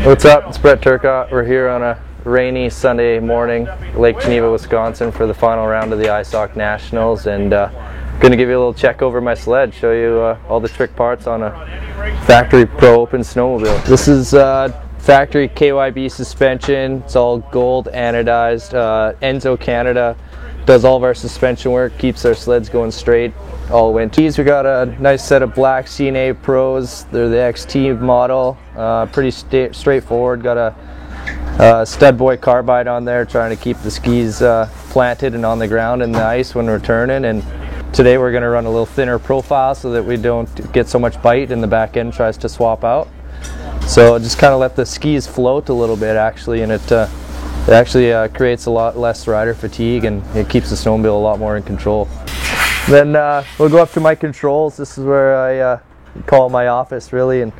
What's up? It's Brett Turcotte. We're here on a rainy Sunday morning, Lake Geneva, Wisconsin, for the final round of the ISOC Nationals, and going to give you a little check over my sled, show you all the trick parts on a factory Pro Open snowmobile. This is factory KYB suspension. It's all gold anodized. Enzo Canada does all of our suspension work, keeps our sleds going straight all winter. We got a nice set of black CNA Pros. They're the XT model. Pretty straightforward. Got a Stud Boy carbide on there, trying to keep the skis planted and on the ground in the ice when we're turning. And today we're going to run a little thinner profile so that we don't get so much bite and the back end tries to swap out. So just kind of let the skis float a little bit actually, and it actually creates a lot less rider fatigue, and it keeps the snowmobile a lot more in control. Then we'll go up to my controls. This is where I call my office really, and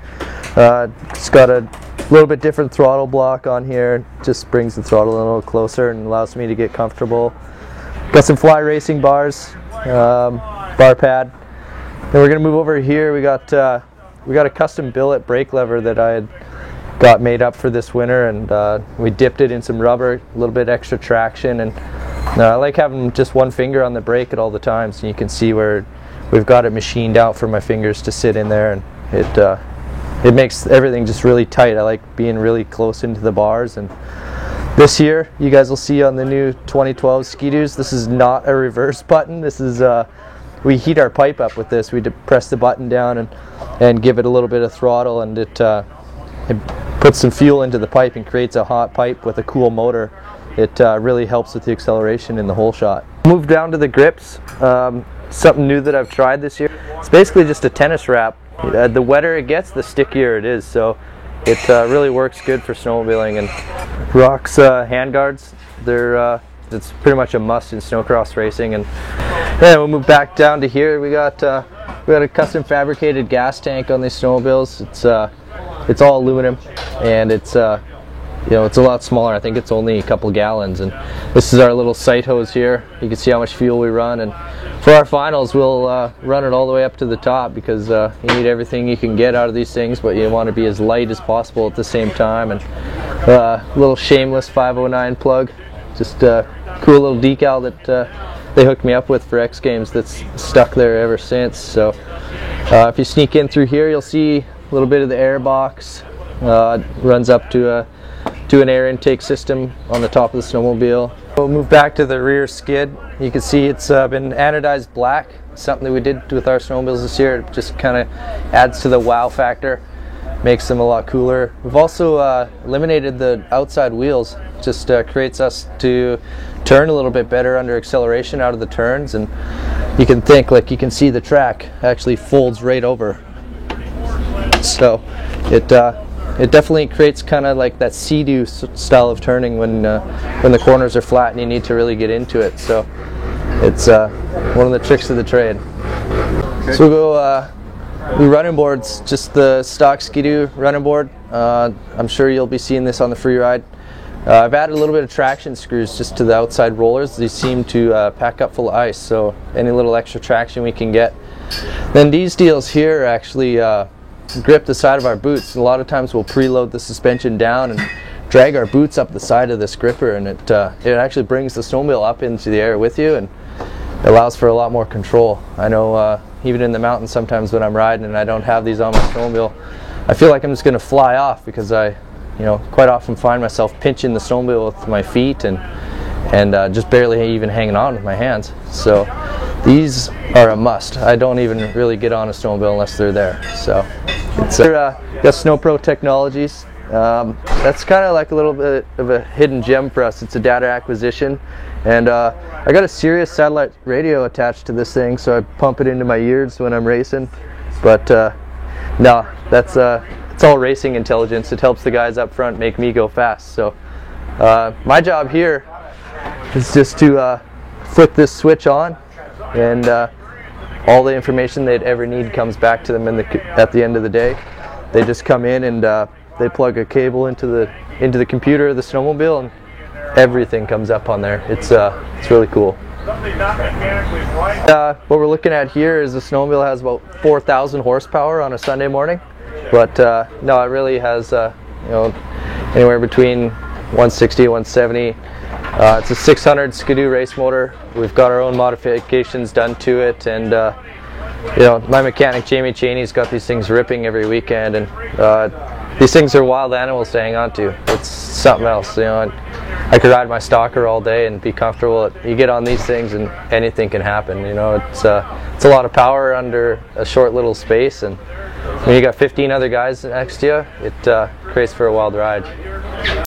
it's got a little bit different throttle block on here. Just brings the throttle a little closer and allows me to get comfortable. Got some Fly Racing bars, bar pad. Then we're gonna move over here. We got a custom billet brake lever that I had got made up for this winter, and we dipped it in some rubber, a little bit extra traction, and I like having just one finger on the brake at all the times, so you can see where we've got it machined out for my fingers to sit in there, and it makes everything just really tight. I like being really close into the bars. And this year, you guys will see on the new 2012 Ski-Doos, this is not a reverse button. This is we heat our pipe up with this. We press the button down and give it a little bit of throttle, and it puts some fuel into the pipe and creates a hot pipe with a cool motor. It really helps with the acceleration in the whole shot. Move down to the grips. Something new that I've tried this year. It's basically just a tennis wrap. The wetter it gets, the stickier it is, so it really works good for snowmobiling. And Rock's handguards, it's pretty much a must in snowcross racing. And yeah, we'll move back down to here. We got a custom fabricated gas tank on these snowmobiles. It's all aluminum, and it's it's a lot smaller. I think it's only a couple gallons, and this is our little sight hose here. You can see how much fuel we run, and for our finals we'll run it all the way up to the top, because you need everything you can get out of these things, but you want to be as light as possible at the same time. And little shameless 509 plug, just a cool little decal that they hooked me up with for X Games that's stuck there ever since. So if you sneak in through here, you'll see a little bit of the air box. Runs up to an air intake system on the top of the snowmobile. We'll move back to the rear skid. You can see it's been anodized black. Something that we did with our snowmobiles this year. It just kind of adds to the wow factor, makes them a lot cooler. We've also eliminated the outside wheels. Just creates us to turn a little bit better under acceleration out of the turns, and you can see the track actually folds right over. So it definitely creates kind of like that Sea-Doo style of turning when the corners are flat and you need to really get into it. So it's one of the tricks of the trade. Okay. So we'll go the running boards, just the stock Ski-Doo running board. I'm sure you'll be seeing this on the free ride. I've added a little bit of traction screws just to the outside rollers. They seem to pack up full of ice, so any little extra traction we can get. Then these deals here actually grip the side of our boots. A lot of times we'll preload the suspension down and drag our boots up the side of this gripper, and it actually brings the snowmobile up into the air with you and allows for a lot more control. I know even in the mountains sometimes when I'm riding and I don't have these on my snowmobile, I feel like I'm just going to fly off, because I quite often find myself pinching the snowmobile with my feet and just barely even hanging on with my hands. So these are a must. I don't even really get on a snowmobile unless they're there. So it's got SnowPro Technologies. That's kind of like a little bit of a hidden gem for us. It's a data acquisition, and I got a Sirius satellite radio attached to this thing, so I pump it into my ears when I'm racing. But no, it's all racing intelligence. It helps the guys up front make me go fast. So my job here is just to flip this switch on, and all the information they'd ever need comes back to them at the end of the day. They just come in and they plug a cable into the computer of the snowmobile, and everything comes up on there. It's really cool. What we're looking at here is the snowmobile has about 4,000 horsepower on a Sunday morning, but no, it really has anywhere between 160 and 170. It's a 600 Skidoo race motor. We've got our own modifications done to it, and you know, my mechanic Jamie Cheney's got these things ripping every weekend, and these things are wild animals to hang on to. It's something else, you know. I could ride my stalker all day and be comfortable. You get on these things and anything can happen, you know. It's a lot of power under a short little space, and when you got 15 other guys next to you, it creates for a wild ride.